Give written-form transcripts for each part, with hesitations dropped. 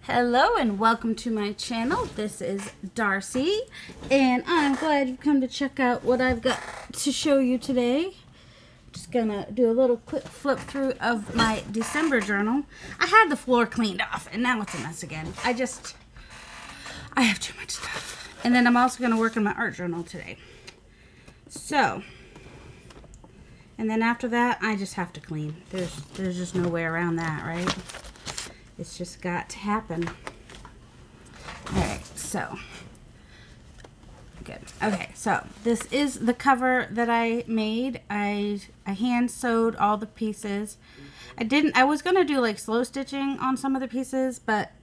Hello and welcome to my channel. This is Darcy and I'm glad you've come to check out what I've got to show you today. Just gonna do a little quick flip through of my December journal. I had the floor cleaned off and now it's a mess again. I have too much stuff. And then I'm also gonna work on my art journal today. So, and then after that I just have to clean. There's just no way around that, right? It's just got to happen. Alright, so. Good. Okay, so this is the cover that I made. I hand sewed all the pieces. I was going to do like slow stitching on some of the pieces, but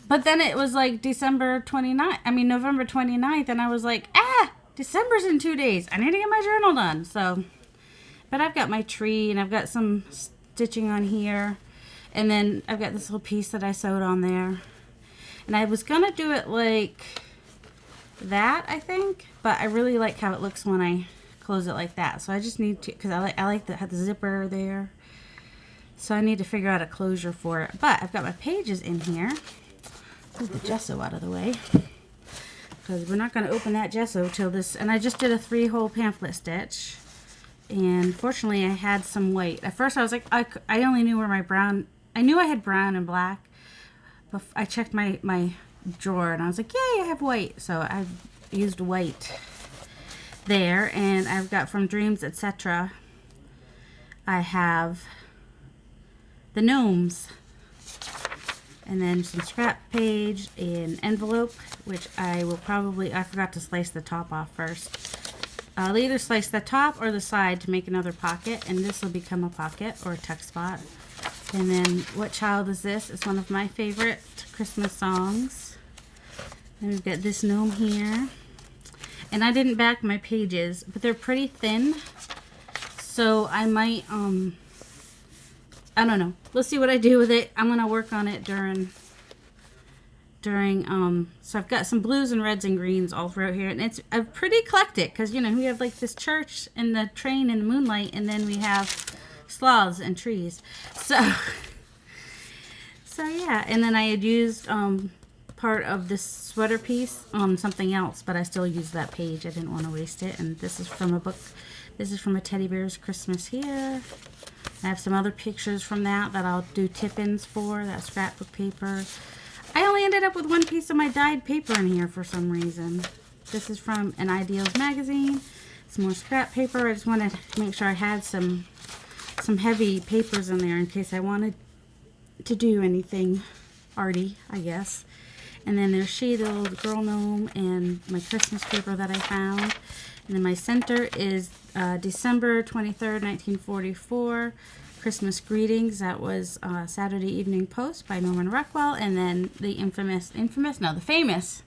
then it was like November 29th, and I was like, December's in 2 days. I need to get my journal done. So, but I've got my tree, and I've got some stitching on here. And then I've got this little piece that I sewed on there. And I was going to do it like that, I think. But I really like how it looks when I close it like that. So I just need to, because I like the zipper there. So I need to figure out a closure for it. But I've got my pages in here. Move the gesso out of the way. Because we're not going to open that gesso till this. And I just did a 3-hole pamphlet stitch. And fortunately I had some white. At first I was like, I only knew where my brown... I knew I had brown and black, but I checked my drawer and I was like, yay, I have white. So I used white there, and I've got from Dreams, etc. I have the gnomes, and then some scrap page and envelope, which I forgot to slice the top off first. I'll either slice the top or the side to make another pocket, and this will become a pocket or a tuck spot. And then, What Child Is This? It's one of my favorite Christmas songs. And we've got this gnome here. And I didn't back my pages, but they're pretty thin. So I might, I don't know. Let's see what I do with it. I'm going to work on it during, so I've got some blues and reds and greens all throughout here. And it's pretty eclectic because, you know, we have like this church and the train and the moonlight, and then we have sloths and trees. So yeah, and then I had used part of this sweater piece on something else, but I still used that page. I didn't want to waste it. And this is from a book. This is from A Teddy Bear's Christmas here. I have some other pictures from that I'll do tip-ins for, that scrapbook paper. I only ended up with one piece of my dyed paper in here for some reason. This is from an Ideals magazine. Some more scrap paper. I just wanted to make sure I had some heavy papers in there in case I wanted to do anything arty, I guess. And then there's She, the Little Girl Gnome, and my Christmas paper that I found. And then my center is December 23rd, 1944, Christmas Greetings. That was Saturday Evening Post by Norman Rockwell. And then the the famous,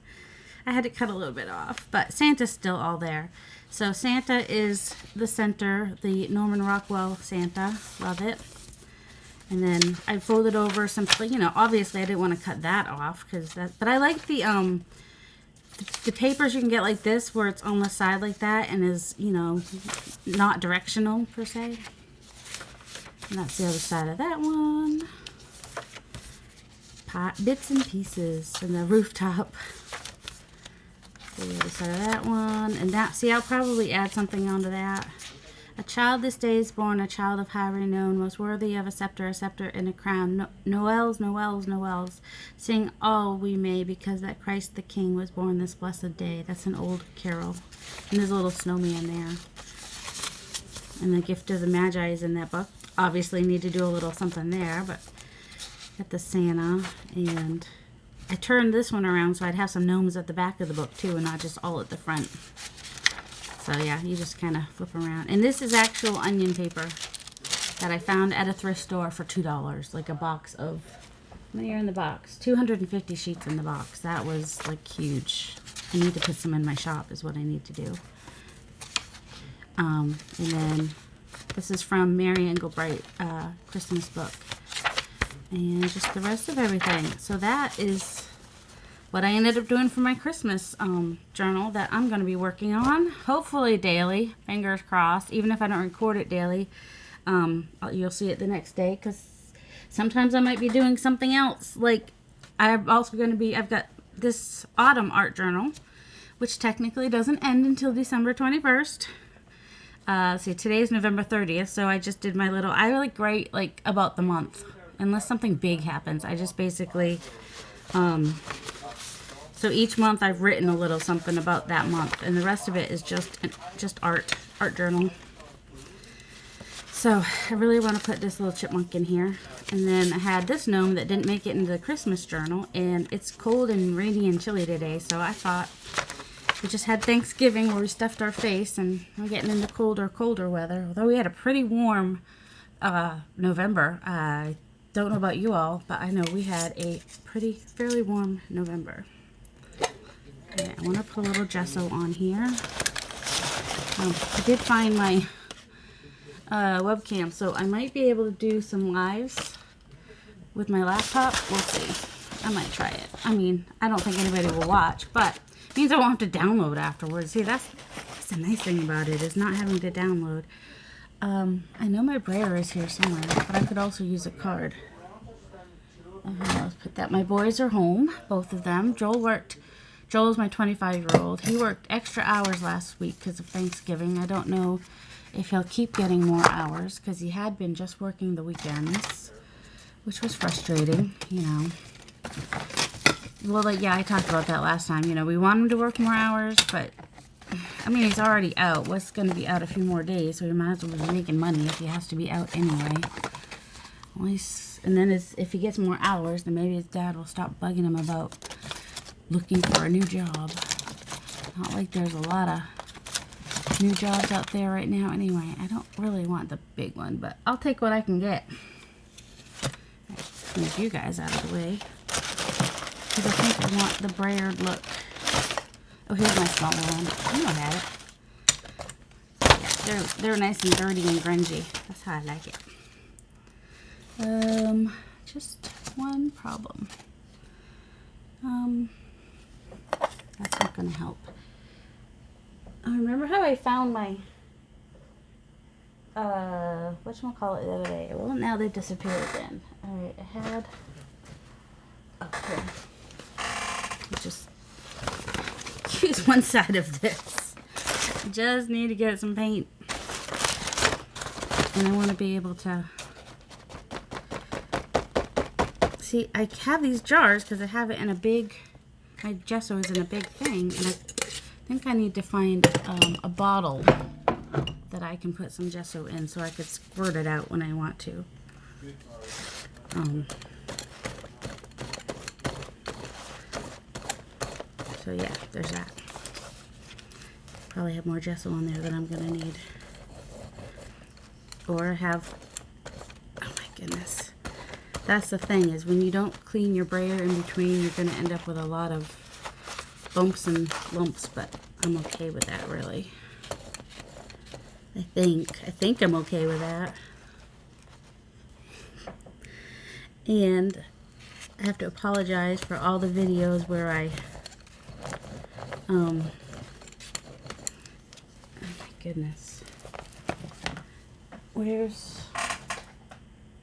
I had to cut a little bit off, but Santa's still all there. So Santa is the center, the Norman Rockwell Santa. Love it. And then I folded over some, you know, obviously I didn't want to cut that off, but I like the papers you can get like this, where it's on the side like that and is, you know, not directional per se. And that's the other side of that one. Bits and pieces, and the rooftop. The other side of that one, and that, see, I'll probably add something onto that. A child this day is born, a child of high renown, most worthy of a scepter and a crown. Noels, Noels, Noels, sing all we may, because that Christ the King was born this blessed day. That's an old carol. And there's a little snowman there. And the Gift of the Magi is in that book. Obviously need to do a little something there, but got the Santa, and I turned this one around so I'd have some gnomes at the back of the book too, and not just all at the front. So yeah, you just kind of flip around. And this is actual onion paper that I found at a thrift store for $2. Like a box of, how many are in the box? 250 sheets in the box. That was like huge. I need to put some in my shop is what I need to do. And then this is from Mary Engelbright, Christmas book. And just the rest of everything. So that is what I ended up doing for my Christmas journal that I'm going to be working on. Hopefully daily. Fingers crossed. Even if I don't record it daily, you'll see it the next day. Because sometimes I might be doing something else. Like I'm also going to be, I've got this autumn art journal, which technically doesn't end until December 21st. See, today's November 30th, so I just did my little, I like write like about the month, unless something big happens. I just basically, so each month I've written a little something about that month, and the rest of it is just art journal. So I really want to put this little chipmunk in here. And then I had this gnome that didn't make it into the Christmas journal, and it's cold and rainy and chilly today, so I thought, we just had Thanksgiving where we stuffed our face, and we're getting into colder weather. Although we had a pretty warm November. I don't know about you all, but I know we had a fairly warm November. Okay, I want to put a little gesso on here. I did find my webcam, so I might be able to do some lives with my laptop. We'll see. I might try it. I mean, I don't think anybody will watch, but it means I won't have to download afterwards. See, that's the nice thing about it, is not having to download. I know my brayer is here somewhere, but I could also use a card. Let's put that. My boys are home, both of them. Joel's my 25-year-old. He worked extra hours last week because of Thanksgiving. I don't know if he'll keep getting more hours, because he had been just working the weekends, which was frustrating, you know. Well, like, yeah, I talked about that last time. You know, we want him to work more hours, but, I mean, he's already out. Wes going to be out a few more days, so he might as well be making money if he has to be out anyway. And then if he gets more hours, then maybe his dad will stop bugging him about looking for a new job. Not like there's a lot of new jobs out there right now anyway. I don't really want the big one, but I'll take what I can get. Right, move you guys out of the way, because I think I want the brayered look. Oh, here's my smaller one. You don't have it. Yeah, they're nice and dirty and grungy. That's how I like it. Just one problem. That's not gonna help. I remember how I found my whatchamacallit the other day. Well, now they've disappeared again. Alright, I had just use one side of this. Just need to get some paint. And I want to be able to see, I have these jars because I have it in a big, my gesso is in a big thing, and I think I need to find a bottle that I can put some gesso in so I could squirt it out when I want to. So yeah, there's that. Probably have more gesso on there than I'm gonna need. Or have, oh my goodness. That's the thing, is when you don't clean your brayer in between, you're gonna end up with a lot of bumps and lumps, but I'm okay with that, really. I think I'm okay with that. And I have to apologize for all the videos where I oh my goodness. Where's,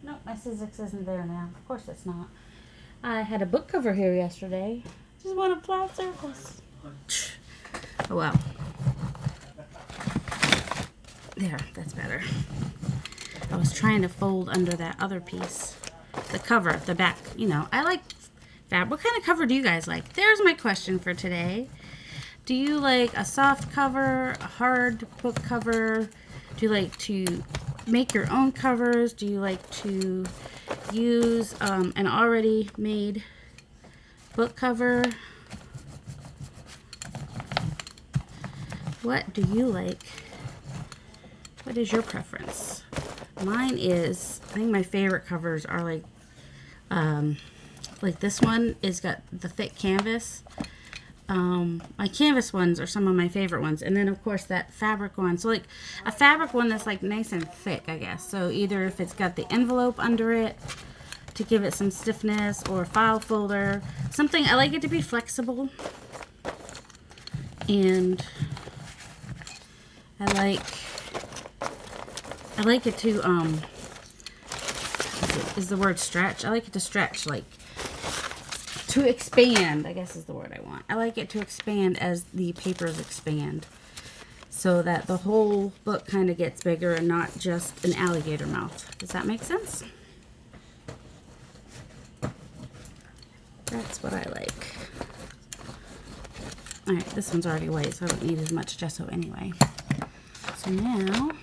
nope, my Sizzix isn't there now. Of course it's not. I had a book cover here yesterday. Just want a flat surface. Oh well. There, that's better. I was trying to fold under that other piece. The cover, the back, you know, I like fabric. What kind of cover do you guys like? There's my question for today. Do you like a soft cover, a hard book cover? Do you like to make your own covers? Do you like to use an already made book cover? What do you like? What is your preference? Mine is, I think my favorite covers are like this one is got the thick canvas. My canvas ones are some of my favorite ones, and then of course that fabric one. So like a fabric one that's like nice and thick, I guess. So either if it's got the envelope under it to give it some stiffness, or a file folder, something. I like it to be flexible, and I like it to is the word stretch. I like it to stretch, like to expand, I guess is the word I want. I like it to expand as the papers expand, so that the whole book kind of gets bigger and not just an alligator mouth. Does that make sense? That's what I like. Alright, this one's already white, so I don't need as much gesso anyway. So now, I'm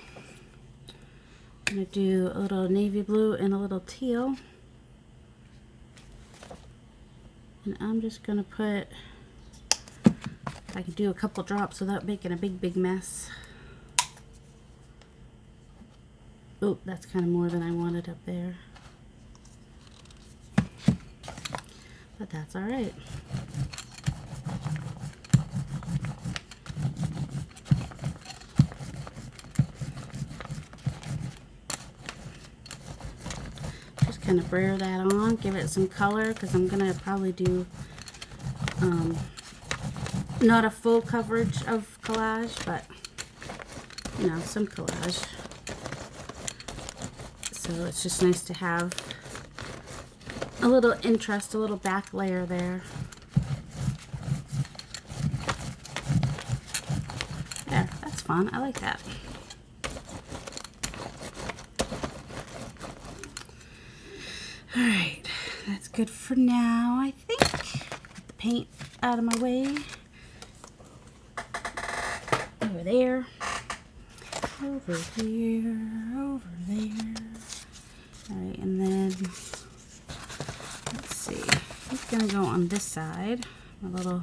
going to do a little navy blue and a little teal. And I'm just going to put, I can do a couple drops without making a big mess. Oh, that's kind of more than I wanted up there. But that's alright. Kind of brayer that on, give it some color, because I'm gonna probably do not a full coverage of collage, but you know, some collage. So it's just nice to have a little interest, a little back layer there. There, that's fun. I like that. Alright, that's good for now, I think. Get the paint out of my way. Over there. Over here. Over there. Alright, and then, let's see. He's going to go on this side. My little,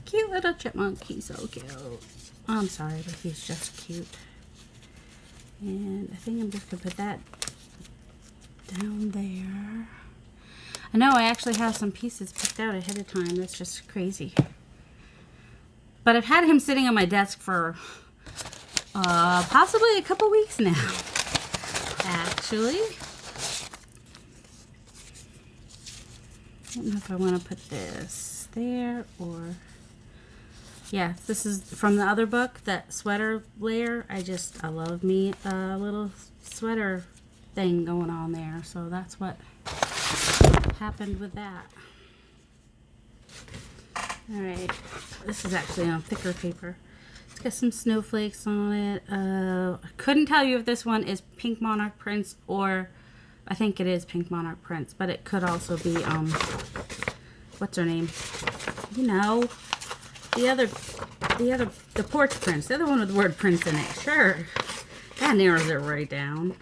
cute little chipmunk. He's so cute. I'm sorry, but he's just cute. And I think I'm just going to put that down there. I know I actually have some pieces picked out ahead of time. That's just crazy. But I've had him sitting on my desk for possibly a couple weeks now. Actually. I don't know if I want to put this there or... Yeah, this is from the other book, that sweater layer. I love me a little sweater thing going on there, so that's what happened with that. Alright, this is actually on thicker paper. It's got some snowflakes on it. I couldn't tell you if this one is Pink Monarch Prints, or I think it is Pink Monarch Prints, but it could also be what's her name? You know, the Porch Prints, the other one with the word Prince in it. Sure, that narrows it right down.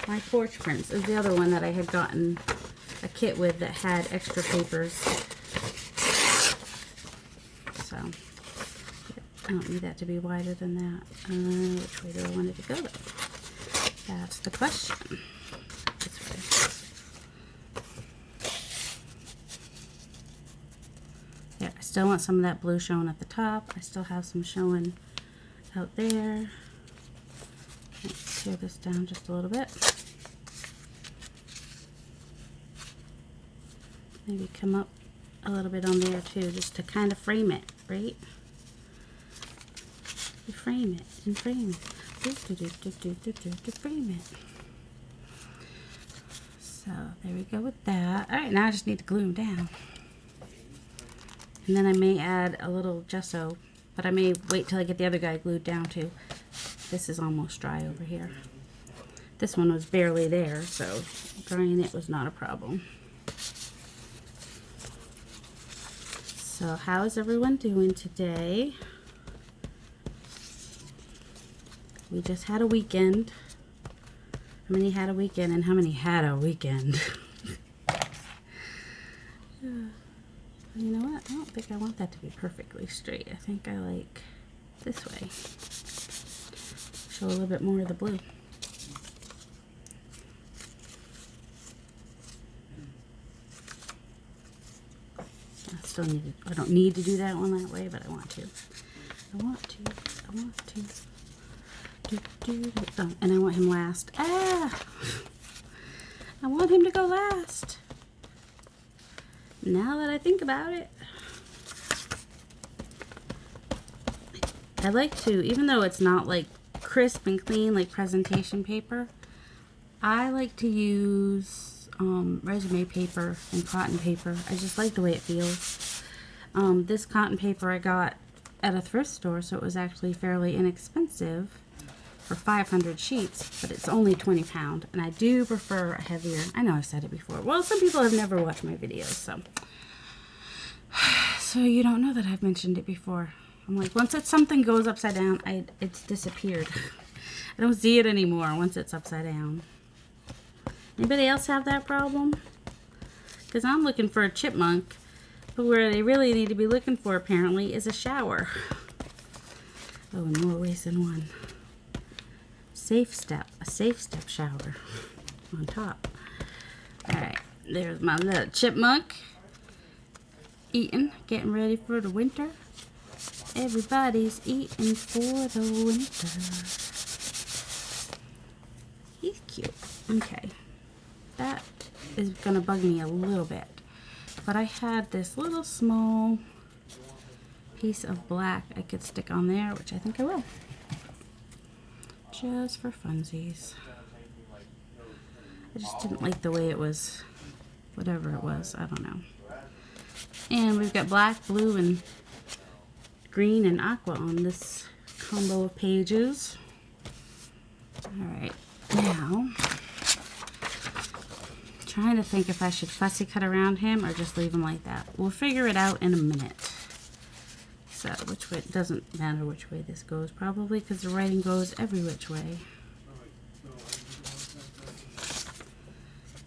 My Porch Prints is the other one that I had gotten a kit with that had extra papers. So, I don't need that to be wider than that. Which way do I want it to go though? That's the question. This way. Yeah, I still want some of that blue showing at the top. I still have some showing out there. Let's tear this down just a little bit. Maybe come up a little bit on there too, just to kind of frame it, right? You frame it and frame it. Frame it. So there we go with that. All right, now I just need to glue them down. And then I may add a little gesso, but I may wait till I get the other guy glued down too. This is almost dry over here. This one was barely there, so drying it was not a problem. So how is everyone doing today? We just had a weekend. How many had a weekend and how many had a weekend? You know what? I don't think I want that to be perfectly straight. I think I like this way. Show a little bit more of the blue. I don't need to do that one that way, but I want to. I want to. Oh, and I want him last. Ah! I want him to go last. Now that I think about it. I like to, even though it's not like crisp and clean like presentation paper, I like to use resume paper and cotton paper. I just like the way it feels. This cotton paper I got at a thrift store, so it was actually fairly inexpensive for 500 sheets, but it's only 20 pound, and I do prefer a heavier. I know I've said it before. Well, some people have never watched my videos, so you don't know that I've mentioned it before. I'm like, once something goes upside down, it's disappeared. I don't see it anymore once it's upside down. Anybody else have that problem? Because I'm looking for a chipmunk, but where they really need to be looking for apparently is a shower. Oh, and more ways than one. A safe step shower on top. Alright, there's my little chipmunk eating, getting ready for the winter. Everybody's eating for the winter. He's cute. Okay, that is gonna bug me a little bit, but I had this little small piece of black I could stick on there, which I think I will. Just for funsies. I just didn't like the way it was, whatever it was, I don't know. And we've got black, blue, and green and aqua on this combo of pages. Alright, now, trying to think if I should fussy cut around him or just leave him like that. We'll figure it out in a minute. So, which way, it doesn't matter which way this goes, probably, because the writing goes every which way.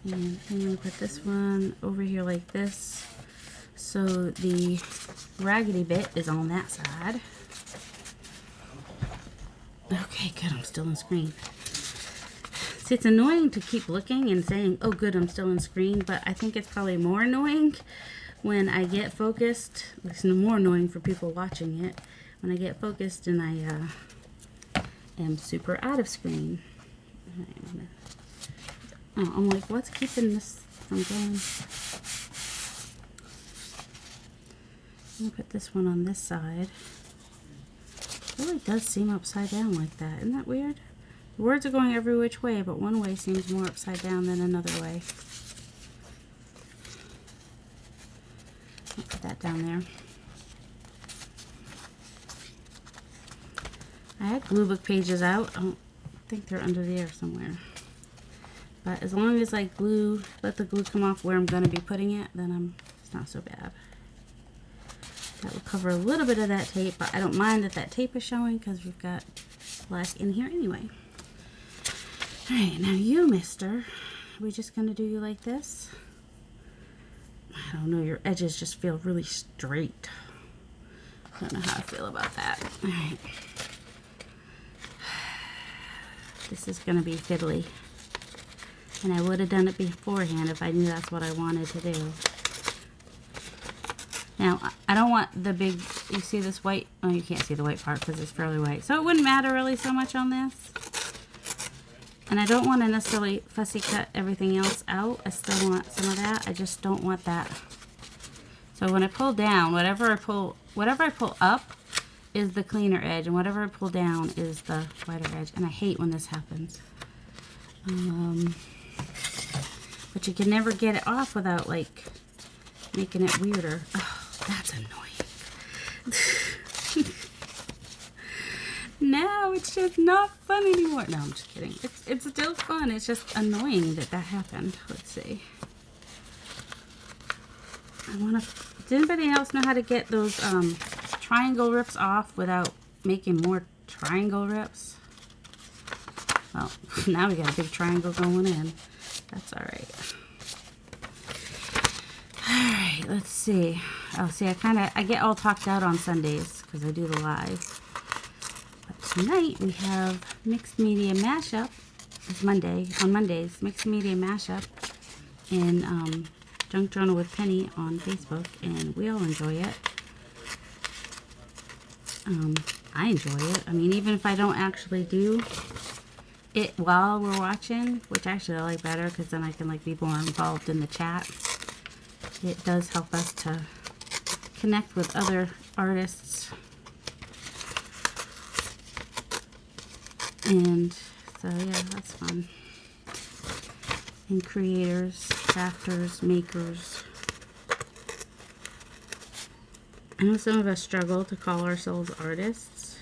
And I'm going to put this one over here like this, so the raggedy bit is on that side. Okay, good, I'm still on screen. See, it's annoying to keep looking and saying, oh good, I'm still on screen, but I think it's probably more annoying when I get focused. It's more annoying for people watching it when I get focused and I am super out of screen. I'm like, what's keeping this from going? I'm gonna put this one on this side. It really does seem upside down like that. Isn't that weird? The words are going every which way, but one way seems more upside down than another way. I'll put that down there. I had glue book pages out. I don't think they're under there somewhere. But as long as I let the glue come off where I'm going to be putting it, then it's not so bad. That will cover a little bit of that tape, but I don't mind that tape is showing because we've got black in here anyway. Alright, now you, mister. Are we just going to do you like this? I don't know, your edges just feel really straight. I don't know how I feel about that. Alright. This is going to be fiddly. And I would have done it beforehand if I knew that's what I wanted to do. Now, I don't want the big, you see this white, oh, you can't see the white part because it's fairly white. So it wouldn't matter really so much on this. And I don't want to necessarily fussy cut everything else out. I still want some of that. I just don't want that. So when I pull down, whatever I pull up is the cleaner edge, and whatever I pull down is the whiter edge. And I hate when this happens. But you can never get it off without like making it weirder. Oh, that's annoying. No, it's just not fun anymore. No, I'm just kidding. It's still fun. It's just annoying that happened. Let's see. Does anybody else know how to get those triangle rips off without making more triangle rips? Well, now we got a big triangle going in. That's alright. Alright, let's see. Oh, see, I get all talked out on Sundays because I do the live. But tonight we have Mixed Media Mashup. It's Monday. On Mondays, Mixed Media Mashup in Junk Journal with Penny on Facebook, and we all enjoy it. I enjoy it. I mean, even if I don't actually do it while we're watching, which actually I like better because then I can like be more involved in the chat. It does help us to connect with other artists, and so yeah, that's fun, and creators. crafters, makers. I know some of us struggle to call ourselves artists.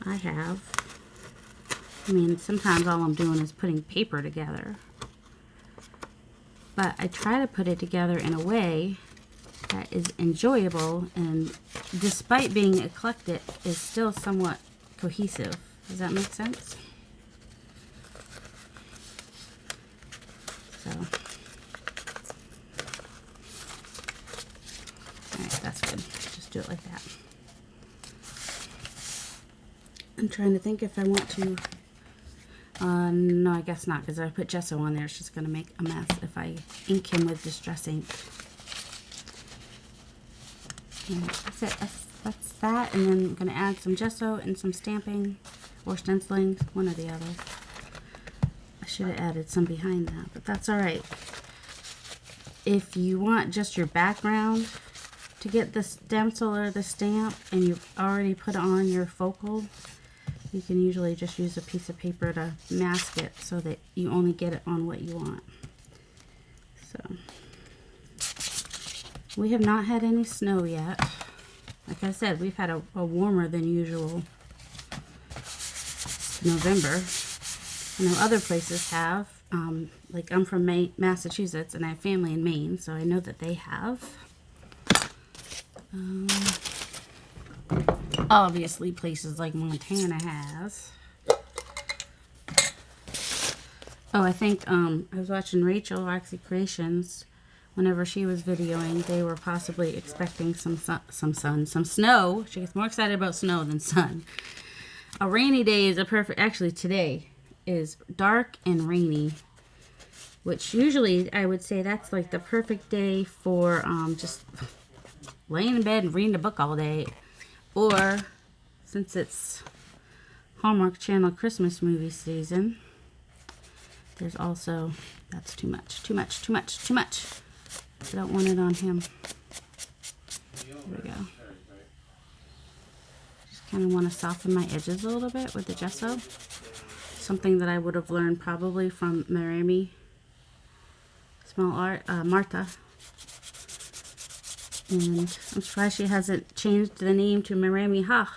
I have. I mean, sometimes all I'm doing is putting paper together. But I try to put it together in a way that is enjoyable and, despite being eclectic, is still somewhat cohesive. Does that make sense? So, alright, that's good. Just do it like that. I'm trying to think if I want to, no, I guess not, because if I put gesso on there, it's just going to make a mess if I ink him with Distress ink. And that's it. That's that, and then I'm going to add some gesso and some stamping or stenciling, one or the other. I should have added some behind that, but that's alright. If you want just your background to get the stencil or the stamp and you've already put on your focal, you can usually just use a piece of paper to mask it so that you only get it on what you want. So, we have not had any snow yet. Like I said, we've had a warmer than usual November. I know other places have. Like I'm from Massachusetts and I have family in Maine, so I know that they have. Obviously places like Montana has. Oh, I think I was watching Rachel Roxy Creations. Whenever she was videoing, they were possibly expecting some snow. She gets more excited about snow than sun. A rainy day is a perfect, actually today is dark and rainy, which usually I would say that's like the perfect day for just laying in bed and reading a book all day. Or, since it's Hallmark Channel Christmas movie season, there's also, that's too much. I don't want it on him. There we go. Just kind of want to soften my edges a little bit with the gesso. Something that I would have learned probably from Marami Small Art, Martha. And I'm surprised she hasn't changed the name to Marami Ha.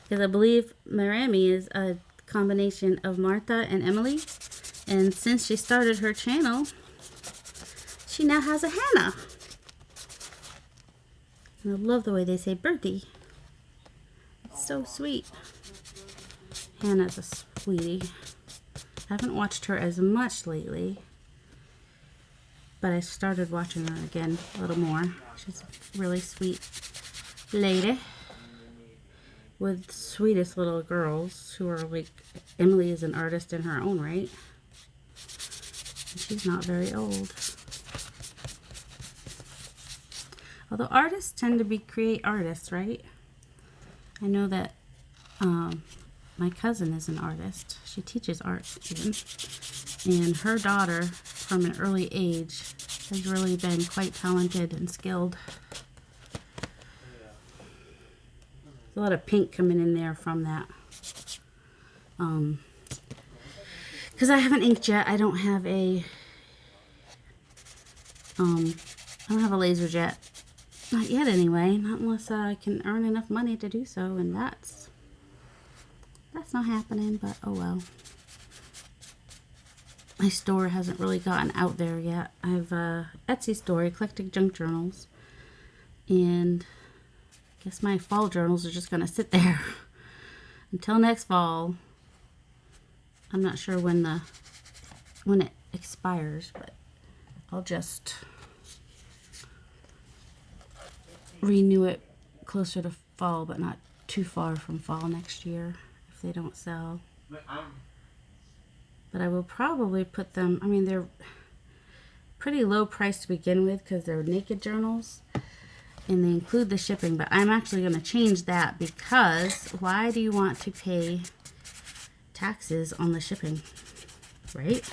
Because I believe Marami is a combination of Martha and Emily. And since she started her channel, she now has a Hannah. And I love the way they say Bertie. It's so sweet. Hannah's a sweetie. I haven't watched her as much lately, but I started watching her again a little more. She's a really sweet lady with the sweetest little girls who are like, Emily is an artist in her own right. And she's not very old. Although artists tend to create artists, right? I know that my cousin is an artist. She teaches art even. And her daughter, from an early age, has really been quite talented and skilled. There's a lot of pink coming in there from that. Because I haven't inked yet. I don't have a laser jet. Not yet anyway. Not unless I can earn enough money to do so, and that's not happening, but oh well. My store hasn't really gotten out there yet. I have a Etsy store, Eclectic Junk Journals, and I guess my fall journals are just going to sit there until next fall. I'm not sure when it expires, but I'll just renew it closer to fall, but not too far from fall next year if they don't sell. But I will probably put them, I mean, they're pretty low price to begin with because they're naked journals and they include the shipping, but I'm actually going to change that because why do you want to pay taxes on the shipping, right?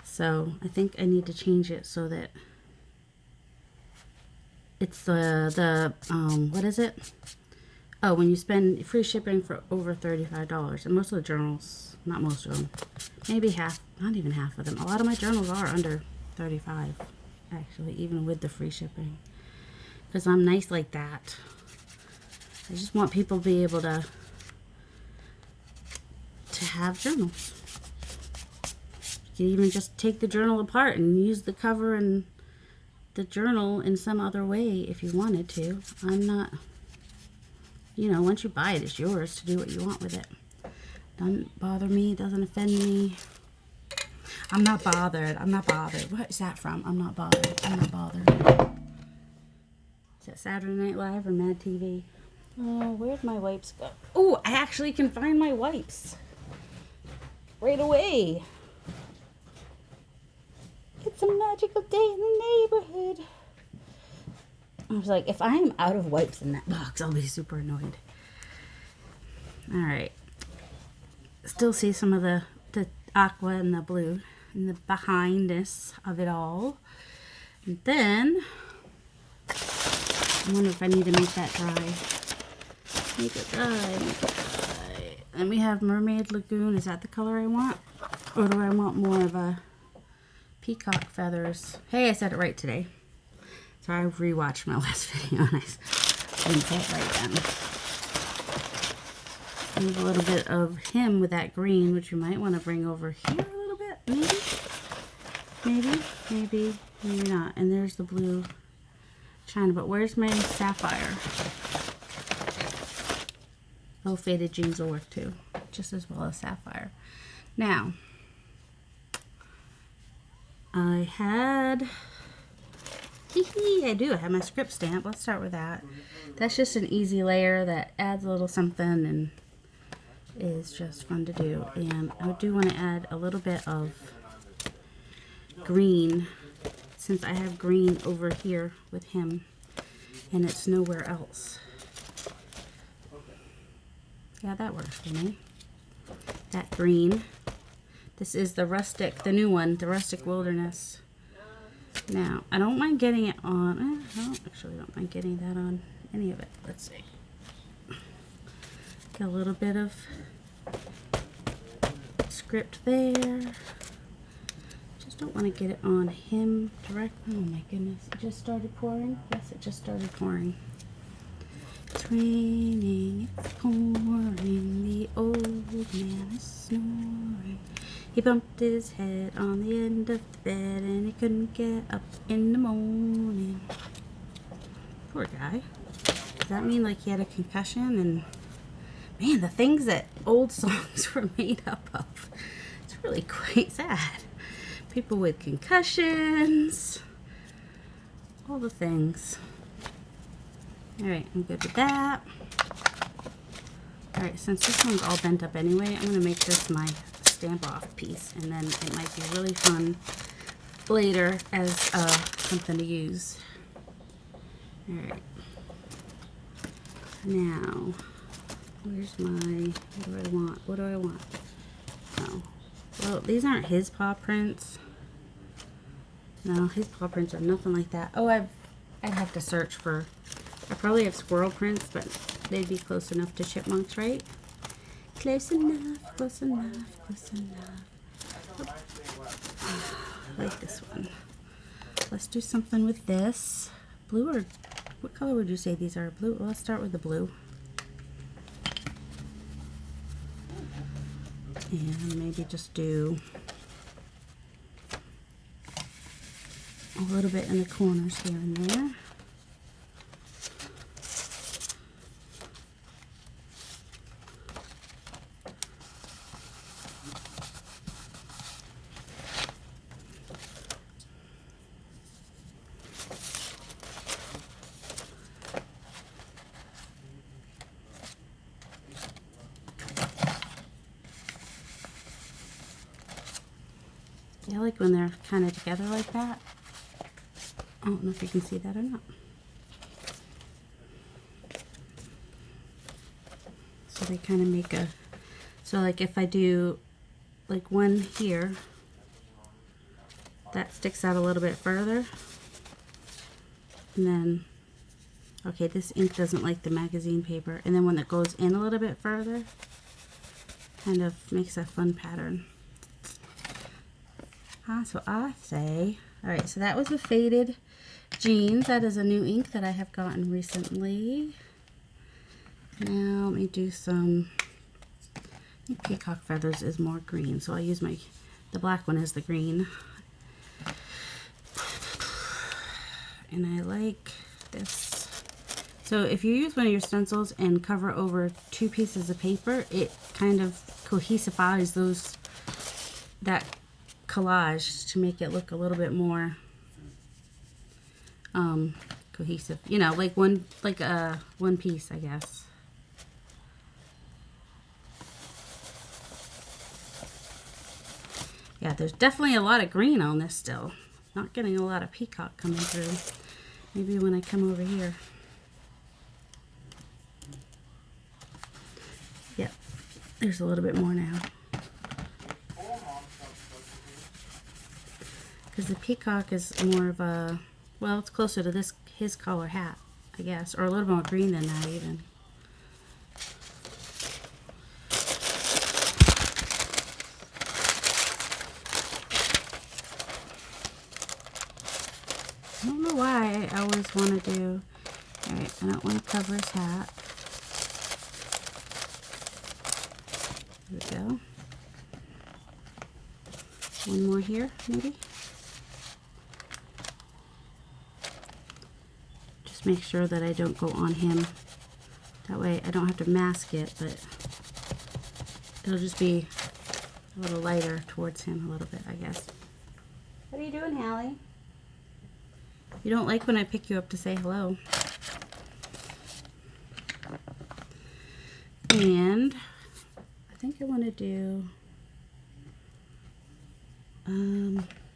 So I think I need to change it so that it's the what is it? Oh, when you spend free shipping for over $35, and most of the journals, not most of them, maybe half not even half of them. A lot of my journals are under 35, actually, even with the free shipping. Because I'm nice like that. I just want people to be able to have journals. You can even just take the journal apart and use the cover and the journal in some other way if you wanted to. I'm not, you know, once you buy it, it's yours to do what you want with it. Doesn't bother me, doesn't offend me. I'm not bothered. I'm not bothered. What is that from? I'm not bothered. I'm not bothered. Is that Saturday Night Live or Mad TV? Oh, where'd my wipes go? Oh, I actually can find my wipes right away. It's a magical day in the neighborhood. I was like, if I'm out of wipes in that box, I'll be super annoyed. All right. Still see some of the aqua and the blue and the behindness of it all. And then, I wonder if I need to make that dry. Make it dry, make it dry. And we have Mermaid Lagoon. Is that the color I want? Or do I want more of a peacock feathers? Hey, I said it right today. So I rewatched my last video and I didn't say it right then. There's a little bit of him with that green, which you might want to bring over here a little bit. Maybe not. And there's the blue china. But where's my sapphire? Oh, faded jeans will work too, just as well as sapphire. Now, I had, I do. I have my script stamp. Let's start with that. That's just an easy layer that adds a little something and is just fun to do. And I do want to add a little bit of green, since I have green over here with him and it's nowhere else. Yeah, that works for me. That green. This is the rustic, the new one, the Rustic Wilderness. Now, I don't mind getting it on, I actually don't mind getting that on any of it. Let's see. Got a little bit of script there. Just don't want to get it on him directly. Oh my goodness, it just started pouring. Yes, it just started pouring. It's raining, it's pouring, the old man is snoring. He bumped his head on the end of the bed and he couldn't get up in the morning. Poor guy. Does that mean like he had a concussion? And man, the things that old songs were made up of. It's really quite sad. People with concussions. All the things. Alright, I'm good with that. Alright, since this one's all bent up anyway, I'm going to make this my stamp off piece, and then it might be really fun later as something to use. Alright. Now, where's my, what do I want? Oh, well, these aren't his paw prints. No, his paw prints are nothing like that. Oh, I'd have to search for, I probably have squirrel prints, but they'd be close enough to chipmunks, right? Close enough, close enough, close enough. I like this one. Let's do something with this. Blue, or what color would you say these are? Blue? Well, let's start with the blue. And maybe just do a little bit in the corners here and there. I like when they're kind of together like that. I don't know if you can see that or not. So they kind of make a, so like if I do like one here, that sticks out a little bit further. And then, okay, this ink doesn't like the magazine paper. And then when it goes in a little bit further, kind of makes a fun pattern. That's what I say. All right, so that was the Faded Jeans. That is a new ink that I have gotten recently. Now let me do some, I think Peacock Feathers is more green, so I'll use the black one as the green. And I like this. So if you use one of your stencils and cover over 2 pieces of paper, it kind of cohesifies that collage to make it look a little bit more cohesive. You know, like one piece, I guess. Yeah, there's definitely a lot of green on this still. Not getting a lot of peacock coming through. Maybe when I come over here. Yep, there's a little bit more now. Because the peacock is more of a, well, it's closer to his color hat, I guess. Or a little more green than that even. I don't know why I always want to do, alright, I don't want to cover his hat. There we go. One more here, maybe. Just make sure that I don't go on him. That way I don't have to mask it, but it'll just be a little lighter towards him a little bit, I guess. What are you doing, Hallie? You don't like when I pick you up to say hello. And I think I want to do,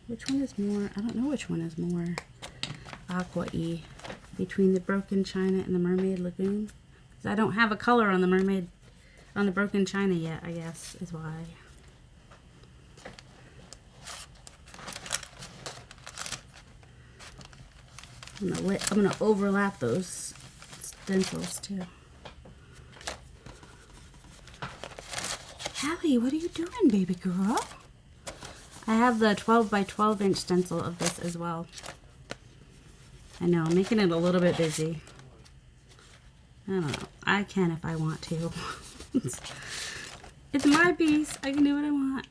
which one is more, I don't know which one is more aqua-y, between the Broken China and the Mermaid Lagoon. Because I don't have a color on the Broken China yet, I guess, is why. I'm gonna overlap those stencils too. Hallie, what are you doing, baby girl? I have the 12 by 12 inch stencil of this as well. I know, I'm making it a little bit busy. I don't know. I can if I want to. It's my piece. I can do what I want.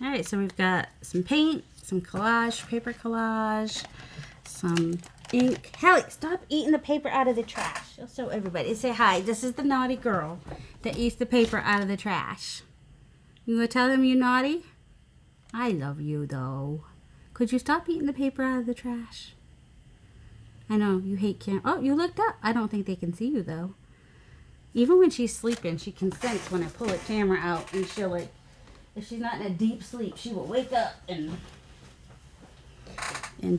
Alright, so we've got some paint, some collage, paper collage, some ink. Hallie, stop eating the paper out of the trash. I'll show everybody. Say hi. This is the naughty girl that eats the paper out of the trash. You want to tell them you're naughty? I love you, though. Could you stop eating the paper out of the trash? I know, you hate camera. Oh, you looked up. I don't think they can see you, though. Even when she's sleeping, she can sense when I pull a camera out, and she'll, like, if she's not in a deep sleep, she will wake up and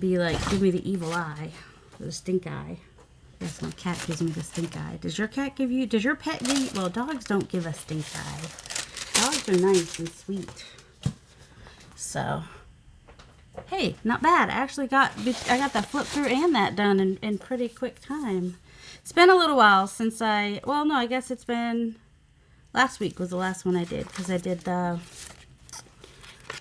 be like, give me the evil eye, the stink eye. Yes, my cat gives me the stink eye. Does your cat give you, does your pet give you, well, dogs don't give us stink eye. Dogs are nice and sweet. So, hey, not bad. I got that flip through and that done in pretty quick time. It's been a little while since well, no, I guess it's been, last week was the last one I did, because I did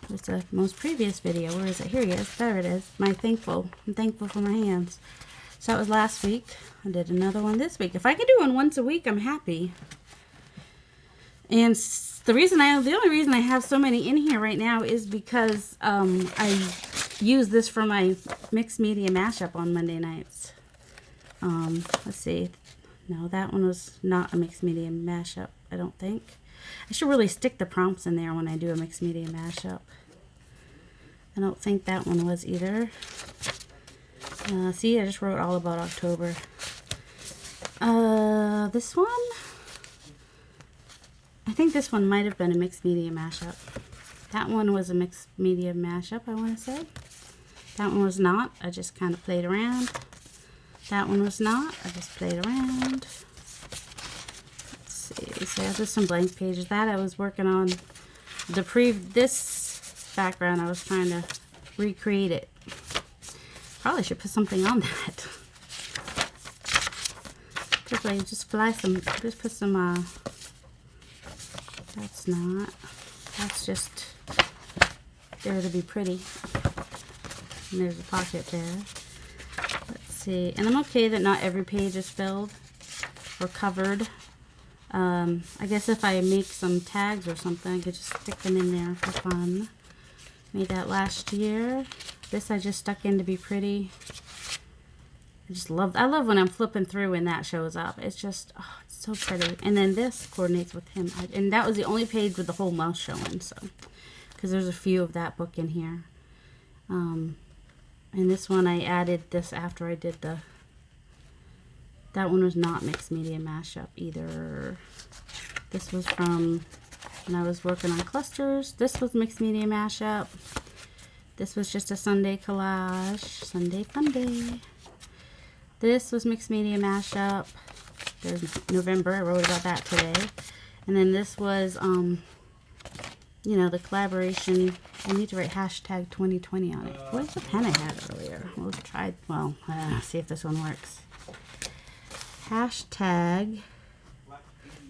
what's the most previous video? Where is it? Here he is. There it is. I'm thankful for my hands. So that was last week. I did another one this week. If I could do one once a week, I'm happy. And the only reason I have so many in here right now is because I use this for my mixed media mashup on Monday nights. Let's see. No, that one was not a mixed media mashup, I don't think. I should really stick the prompts in there when I do a mixed media mashup. I don't think that one was either. See, I just wrote all about October. This one? I think this one might have been a mixed media mashup. That one was a mixed media mashup, I want to say. That one was not. I just kind of played around. That one was not. I just played around. Let's see. So I have some blank pages. That I was working on this background. I was trying to recreate it. Probably should put something on that. Just put some, that's not, that's just there to be pretty. And there's a pocket there. Let's see. And I'm okay that not every page is filled or covered. I guess if I make some tags or something, I could just stick them in there for fun. Made that last year. This I just stuck in to be pretty. I love when I'm flipping through and that shows up. It's just, oh, it's so pretty. And then this coordinates with him. And that was the only page with the whole mouse showing, so. Because there's a few of that book in here. And this one I added this after I did the, that one was not mixed media mashup either. This was from when I was working on clusters. This was mixed media mashup. This was just a Sunday collage. Sunday fun day. This was mixed media mashup. There's November. I wrote about that today. And then this was, you know, the collaboration. I need to write hashtag 2020 on it. Where's the pen I had earlier? We'll try. Well, see if this one works. Hashtag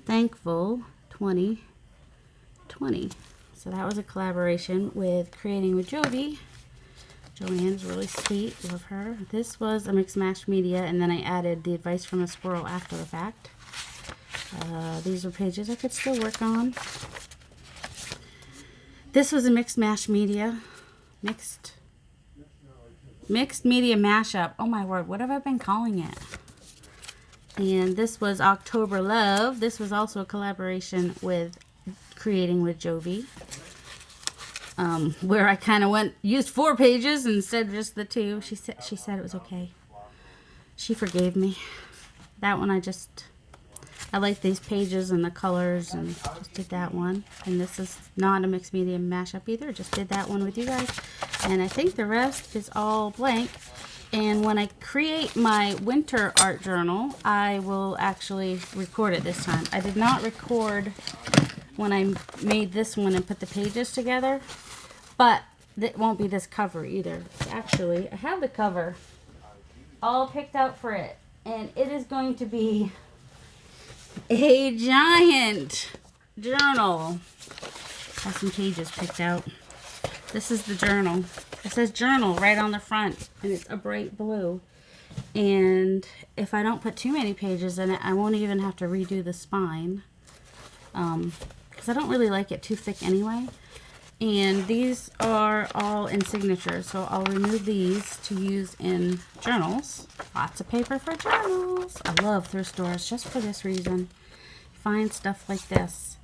thankful 2020. So that was a collaboration with Creating with Jovi. Joanne's really sweet. Love her. This was a mixed match media, and then I added the advice from a squirrel after the fact. These are pages I could still work on. This was a mixed mash media. Mixed media mashup. Oh my word, what have I been calling it? And this was October Love. This was also a collaboration with Creating with Jovi. Where I kind of used 4 pages instead of just the 2. She said it was okay. She forgave me. That one I like these pages and the colors, and just did that one. And this is not a mixed media mashup either. Just did that one with you guys. And I think the rest is all blank. And when I create my winter art journal, I will actually record it this time. I did not record when I made this one and put the pages together, but it won't be this cover either. Actually, I have the cover all picked out for it, and it is going to be a giant journal. I have some pages picked out. This is the journal. It says journal right on the front, and it's a bright blue. And if I don't put too many pages in it, I won't even have to redo the spine, because I don't really like it too thick anyway. And these are all in signature, so I'll remove these to use in journals. Lots of paper for journals. I love thrift stores just for this reason. Find stuff like this.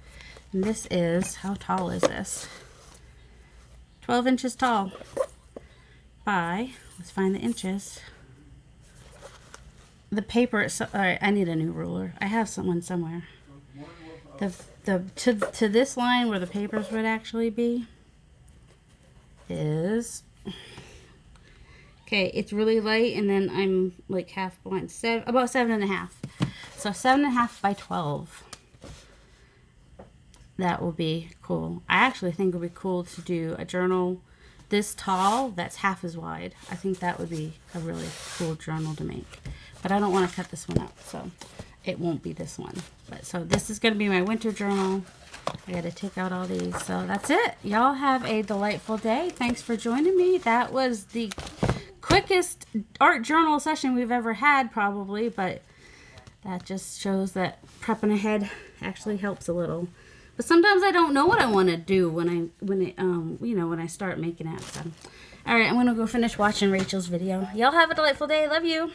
And this is, how tall is this? 12 inches tall by, let's find the inches. The paper is, all right, I need a new ruler. I have someone somewhere. To this line where the papers would actually be is, okay, it's really light, and then I'm like half blind. About 7.5. So 7.5 by 12. That will be cool. I actually think it would be cool to do a journal this tall that's half as wide. I think that would be a really cool journal to make. But I don't want to cut this one up, so it won't be this one. But so this is going to be my winter journal. I got to take out all these. So that's it. Y'all have a delightful day. Thanks for joining me. That was the quickest art journal session we've ever had, probably, but that just shows that prepping ahead actually helps a little. But sometimes I don't know what I want to do when I start making it. So, all right, I'm gonna go finish watching Rachel's video. Y'all have a delightful day. Love you.